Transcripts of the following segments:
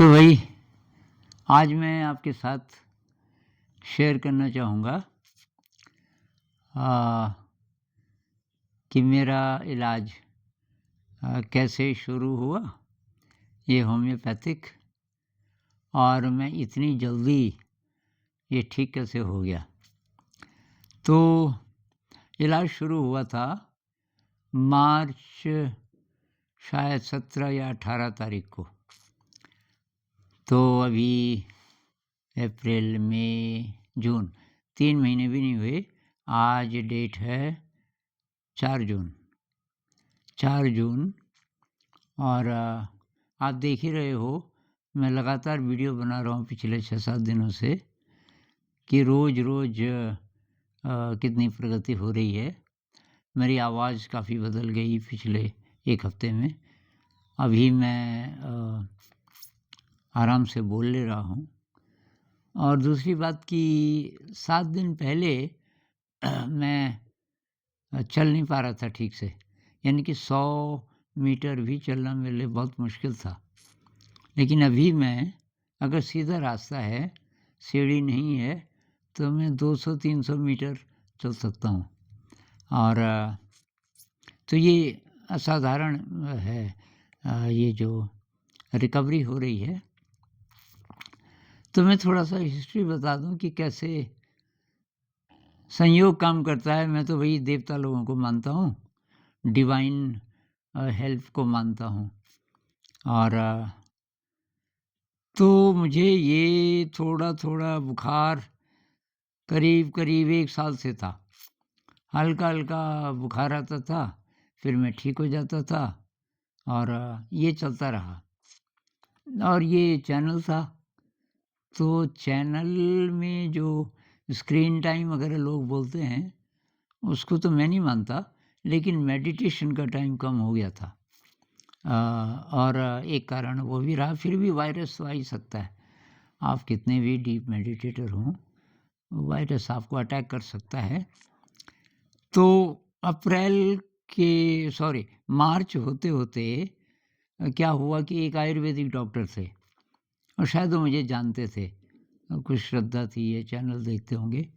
तो भाई आज मैं आपके साथ शेयर करना चाहूँगा आ, कि मेरा इलाज कैसे शुरू हुआ, ये होम्योपैथिक, और मैं इतनी जल्दी ये ठीक कैसे हो गया। तो इलाज शुरू हुआ था मार्च शायद 17 या 18 तारीख को। तो अभी अप्रैल, मई, जून 3 महीने भी नहीं हुए। आज डेट है 4 जून 4 जून। और आप देख ही रहे हो, मैं लगातार वीडियो बना रहा हूँ पिछले 6-7 दिनों से कि रोज़ कितनी प्रगति हो रही है। मेरी आवाज़ काफ़ी बदल गई पिछले 1 हफ्ते में। अभी मैं आराम से बोल ले रहा हूँ। और दूसरी बात कि 7 दिन पहले मैं चल नहीं पा रहा था ठीक से, यानी कि 100 मीटर भी चलना मेरे लिए बहुत मुश्किल था। लेकिन अभी मैं, अगर सीधा रास्ता है, सीढ़ी नहीं है, तो मैं 200-300 मीटर चल सकता हूँ। और तो ये असाधारण है, ये जो रिकवरी हो रही है। तो मैं थोड़ा-सा हिस्ट्री बता दूँ कि कैसे संयोग काम करता है। मैं तो भई देवता लोगों को मानता हूँ, डिवाइन हेल्प को मानता हूँ। और तो मुझे ये थोड़ा-थोड़ा बुखार करीब 1 साल से था। हल्का-हल्का बुखार आता था, फिर मैं ठीक हो जाता था, और ये चलता रहा। और ये चैनल था, तो चैनल में जो स्क्रीन टाइम वगैरह लोग बोलते हैं, उसको तो मैं नहीं मानता, लेकिन मेडिटेशन का टाइम कम हो गया था। और एक कारण वो भी रहा। फिर भी वायरस तो आ ही सकता है। आप कितने भी डीप मेडिटेटर हों, वायरस आपको अटैक कर सकता है। तो मार्च होते-होते क्या हुआ कि एक आयुर्वेदिक डॉक्टर थे, और शायद वो मुझे जानते थे, कुछ श्रद्धा थी, ये चैनल देखते होंगे।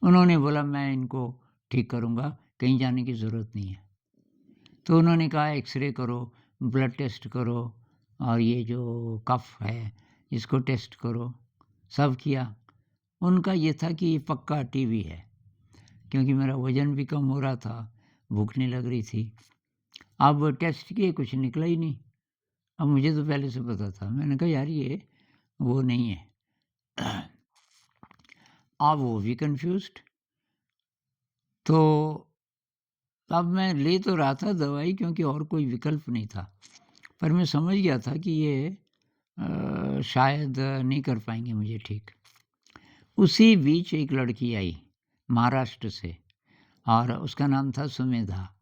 उन्होंने बोला मैं इनको ठीक करूँगा, कहीं जाने की ज़रूरत नहीं है। तो उन्होंने कहा एक्स-रे करो, ब्लड टेस्ट करो, और ये जो कफ है इसको टेस्ट करो। सब किया। उनका ये था कि ये पक्का टीबी है, क्योंकि मेरा वज़न भी कम हो रहा था, भूख नहीं लग रही थी। अब टेस्ट किए, कुछ निकला ही नहीं। अब मुझे तो पहले से पता था। मैंने कहा यार ये वो नहीं है। अब वो भी कन्फ्यूज़्ड। तो अब मैं ले तो रहा था दवाई, क्योंकि और कोई विकल्प नहीं था, पर मैं समझ गया था कि ये शायद नहीं कर पाएँगे मुझे ठीक। उसी बीच एक लड़की आई महाराष्ट्र से, और उसका नाम था सुमेधा।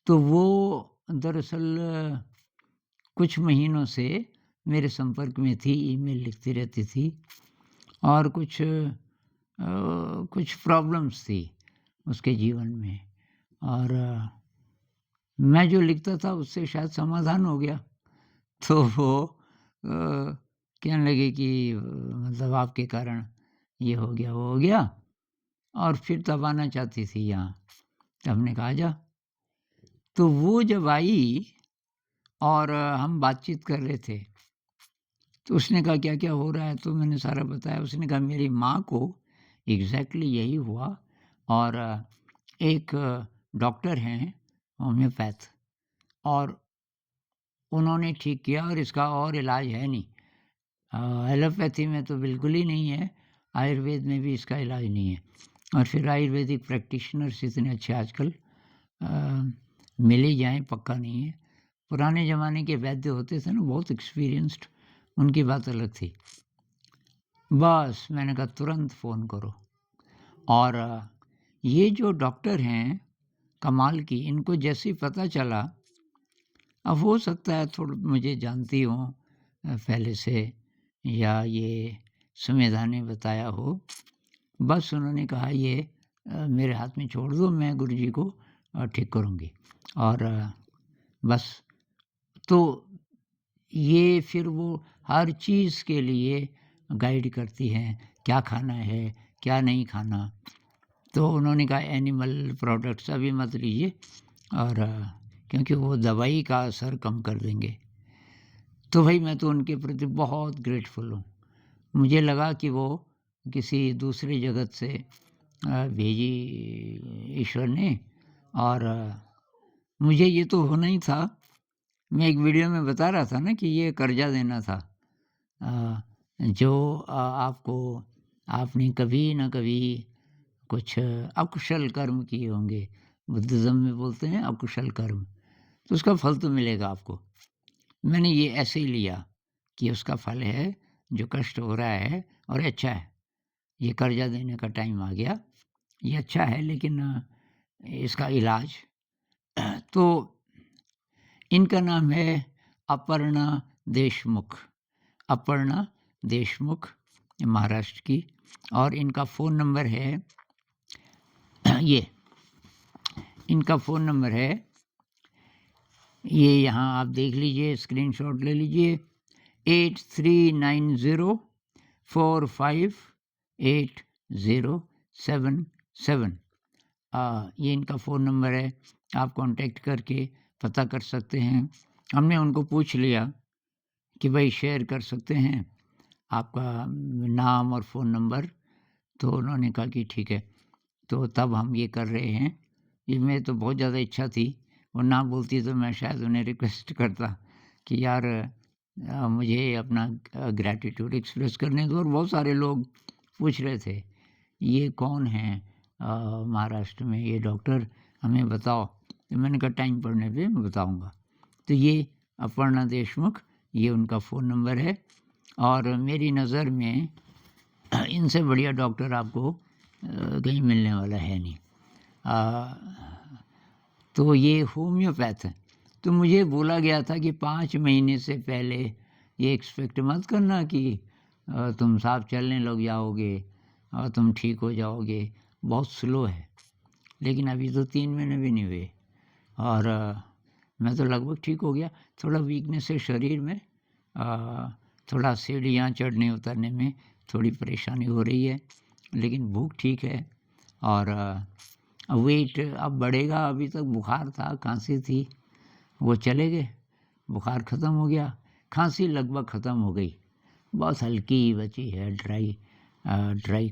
तो वो दरअसल कुछ महीनों से मेरे संपर्क में थी, ईमेल लिखती रहती थी, और कुछ प्रॉब्लम्स थी उसके जीवन में, और मैं जो लिखता था उससे शायद समाधान हो गया। तो वो कहने लगे कि मतलब आपके कारण ये हो गया, वो हो गया, और फिर तब आना चाहती थी यहाँ। तो हमने कहा आजा। तो वो जब आई और हम बातचीत कर रहे थे, तो उसने कहा क्या-क्या हो रहा है? तो मैंने सारा बताया। उसने कहा मेरी माँ को एग्ज़ैक्टली यही हुआ, और एक डॉक्टर हैं होम्योपैथ, और उन्होंने ठीक किया, और इसका और इलाज है नहीं। एलोपैथी में तो बिल्कुल ही नहीं है, आयुर्वेद में भी इसका इलाज नहीं है। और फिर आयुर्वेदिक प्रैक्टिशनर्स इतने अच्छे आजकल मिल ही जाएँ, पक्का नहीं है। पुराने ज़माने के वैद्य होते थे ना, बहुत एक्सपीरियंस्ड, उनकी बात अलग थी। बस मैंने कहा तुरंत फ़ोन करो। और ये जो डॉक्टर हैं कमाल की, इनको जैसे ही पता चला, अब हो सकता है थोड़ा मुझे जानती हों पहले से, या ये सुमेधा ने बताया हो। बस उन्होंने कहा ये मेरे हाथ में छोड़ दो, मैं गुरुजी को ठीक करूँगी। और बस तो ये फिर वो हर चीज़ के लिए गाइड करती हैं, क्या खाना है, क्या नहीं खाना। तो उन्होंने कहा एनिमल प्रोडक्ट्स अभी मत लीजिए, और क्योंकि वो दवाई का असर कम कर देंगे। तो भाई मैं तो उनके प्रति बहुत ग्रेटफुल हूँ। मुझे लगा कि वो किसी दूसरे जगत से भेजी ईश्वर ने, और मुझे ये तो होना ही था। मैं एक वीडियो में बता रहा था ना कि ये कर्जा देना था, जो आपको आपने कभी ना कभी कुछ अकुशल कर्म किए होंगे, बुद्धिज़्म में बोलते हैं अकुशल कर्म, तो उसका फल तो मिलेगा आपको। मैंने ये ऐसे ही लिया कि उसका फल है, जो कष्ट हो रहा है और अच्छा है, ये कर्जा देने का टाइम आ गया, ये अच्छा है, लेकिन इसका इलाज तो इनका नाम है अपर्णा देशमुख। अपर्णा देशमुख महाराष्ट्र की, और इनका फ़ोन नंबर है ये इनका फ़ोन नंबर है, ये यहाँ आप देख लीजिए, स्क्रीनशॉट ले लीजिए, 8390458077। ये इनका फ़ोन नंबर है, आप कांटेक्ट करके पता कर सकते हैं। हमने उनको पूछ लिया कि भाई शेयर कर सकते हैं आपका नाम और फ़ोन नंबर, तो उन्होंने कहा कि ठीक है। तो तब हम ये कर रहे हैं। इनमें तो बहुत ज़्यादा इच्छा थी, वो ना बोलती तो मैं शायद उन्हें रिक्वेस्ट करता कि यार मुझे अपना ग्रैटिट्यूड एक्सप्रेस करने दो। और बहुत सारे लोग पूछ रहे थे, ये कौन हैं महाराष्ट्र में ये डॉक्टर, हमें बताओ। तो मैंने कहा टाइम पड़ने पे मैं बताऊँगा। तो ये अपर्णा देशमुख, ये उनका फ़ोन नंबर है, और मेरी नज़र में इनसे बढ़िया डॉक्टर आपको कहीं मिलने वाला है नहीं। तो ये होम्योपैथ है। तो मुझे बोला गया था कि 5 महीने से पहले ये एक्सपेक्ट मत करना कि तुम साफ चलने लग जाओगे और तुम ठीक हो जाओगे, बहुत स्लो है। लेकिन अभी तो 3 महीने भी नहीं हुए, और मैं तो लगभग ठीक हो गया। थोड़ा वीकनेस है शरीर में, थोड़ा सीढ़ियाँ चढ़ने उतरने में थोड़ी परेशानी हो रही है, लेकिन भूख ठीक है, और वेट अब बढ़ेगा। अभी तक बुखार था, खांसी थी, वो चले गए, बुखार ख़त्म हो गया, खांसी लगभग ख़त्म हो गई, बहुत हल्की बची है, ड्राई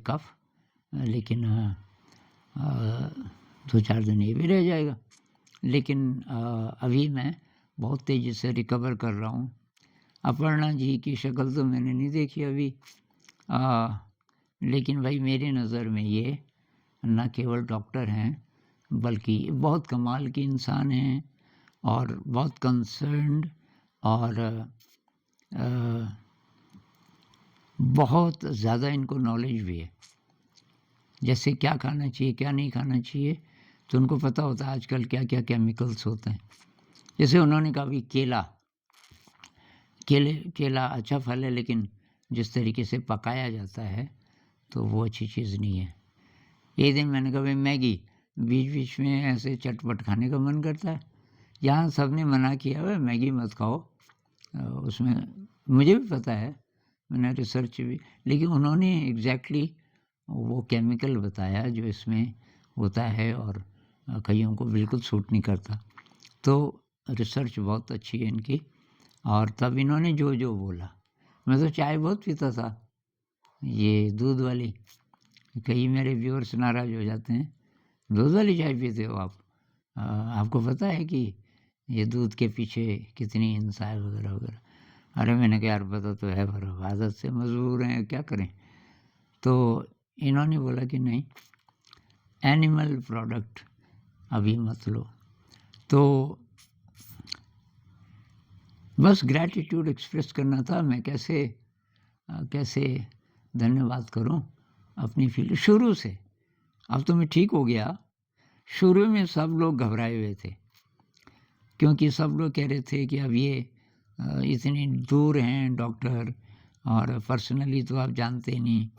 कफ, लेकिन 2-4 दिन ये भी रह जाएगा। लेकिन अभी मैं बहुत तेज़ी से रिकवर कर रहा हूँ। अपर्णा जी की शक्ल तो मैंने नहीं देखी अभी, लेकिन भाई मेरी नज़र में ये न केवल डॉक्टर हैं, बल्कि बहुत कमाल के इंसान हैं, और बहुत कंसर्न्ड, और बहुत ज़्यादा इनको नॉलेज भी है, जैसे क्या खाना चाहिए क्या नहीं खाना चाहिए, तो उनको पता होता है आजकल क्या क्या केमिकल्स होते हैं। जैसे उन्होंने कहा भी केला अच्छा फल है, लेकिन जिस तरीके से पकाया जाता है तो वो अच्छी चीज़ नहीं है। एक दिन मैंने कहा भाई मैगी, बीच में ऐसे चटपट खाने का मन करता है, यहाँ सबने मना किया है मैगी मत खाओ, उसमें मुझे भी पता है, मैंने रिसर्च भी, लेकिन उन्होंने एग्जैक्टली वो केमिकल बताया जो इसमें होता है, और कईयों को बिल्कुल सूट नहीं करता। तो रिसर्च बहुत अच्छी है इनकी, और तब इन्होंने जो जो बोला, मैं तो चाय बहुत पीता था, ये दूध वाली, कई मेरे व्यूअर्स नाराज़ हो जाते हैं, दूध वाली चाय पीते हो आप, आपको पता है कि ये दूध के पीछे कितनी हिंसा है वगैरह वगैरह। अरे मैंने कहा यार पता तो है, पर आदत से मजबूर हैं, क्या करें। तो इन्होंने बोला कि नहीं, एनिमल प्रोडक्ट अभी मत लो। तो बस ग्रैटिट्यूड एक्सप्रेस करना था, मैं कैसे धन्यवाद करूं अपनी फील शुरू से। अब तो मैं ठीक हो गया, शुरू में सब लोग घबराए हुए थे, क्योंकि सब लोग कह रहे थे कि अब ये इतनी दूर हैं डॉक्टर, और पर्सनली तो आप जानते नहीं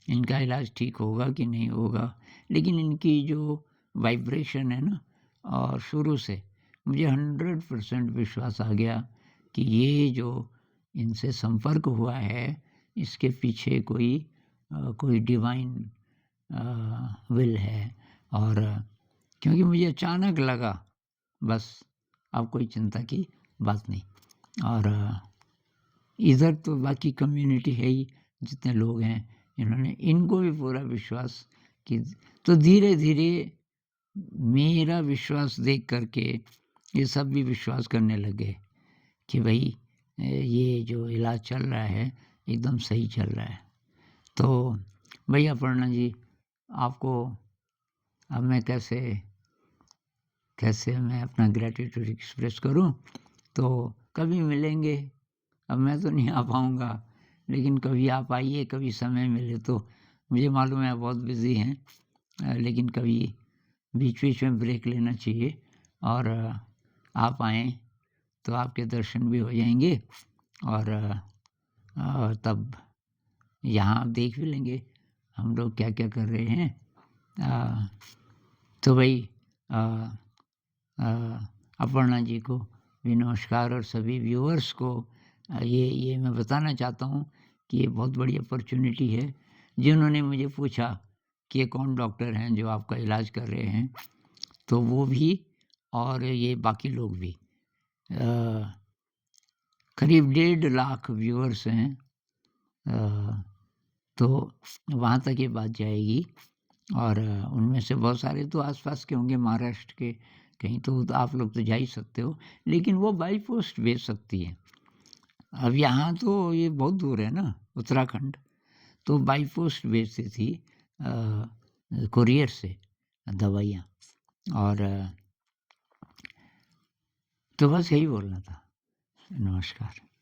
इनका इलाज ठीक होगा कि नहीं होगा। लेकिन इनकी जो वाइब्रेशन है ना, और शुरू से मुझे 100% विश्वास आ गया कि ये जो इनसे संपर्क हुआ है, इसके पीछे कोई डिवाइन विल है। और क्योंकि मुझे अचानक लगा, बस अब कोई चिंता की बात नहीं। और इधर तो बाकी कम्युनिटी है ही, जितने लोग हैं इन्होंने, इनको भी पूरा विश्वास कि, तो धीरे धीरे मेरा विश्वास देख करके ये सब भी विश्वास करने लगे कि भाई ये जो इलाज चल रहा है एकदम सही चल रहा है। तो भैया अपर्णा जी, आपको अब मैं कैसे मैं अपना ग्रैटिट्यूड एक्सप्रेस करूं। तो कभी मिलेंगे, अब मैं तो नहीं आ पाऊँगा, लेकिन कभी आप आइए, कभी समय मिले तो। मुझे मालूम है आप बहुत बिज़ी हैं, लेकिन कभी बीच-बीच में ब्रेक लेना चाहिए। और आप आएँ तो आपके दर्शन भी हो जाएँगे, और तब यहाँ आप देख भी लेंगे हम लोग क्या-क्या कर रहे हैं। तो भाई अपर्णा जी को भी नमस्कार, और सभी व्यूअर्स को ये मैं बताना चाहता हूँ कि ये बहुत बड़ी अपॉर्चुनिटी है। जिन्होंने मुझे पूछा कि ये कौन डॉक्टर हैं जो आपका इलाज कर रहे हैं, तो वो भी और ये बाकी लोग भी, करीब 1.5 लाख व्यूअर्स हैं। तो वहाँ तक ये बात जाएगी, और उनमें से बहुत सारे तो आसपास के होंगे, महाराष्ट्र के कहीं, तो आप लोग तो जा ही सकते हो, लेकिन वो बाई पोस्ट भेज सकती है। अब यहाँ तो ये बहुत दूर है ना, उत्तराखंड, तो बाई पोस्ट भेजती थी कुरियर से दवाइयाँ। और तो बस यही बोलना था। नमस्कार।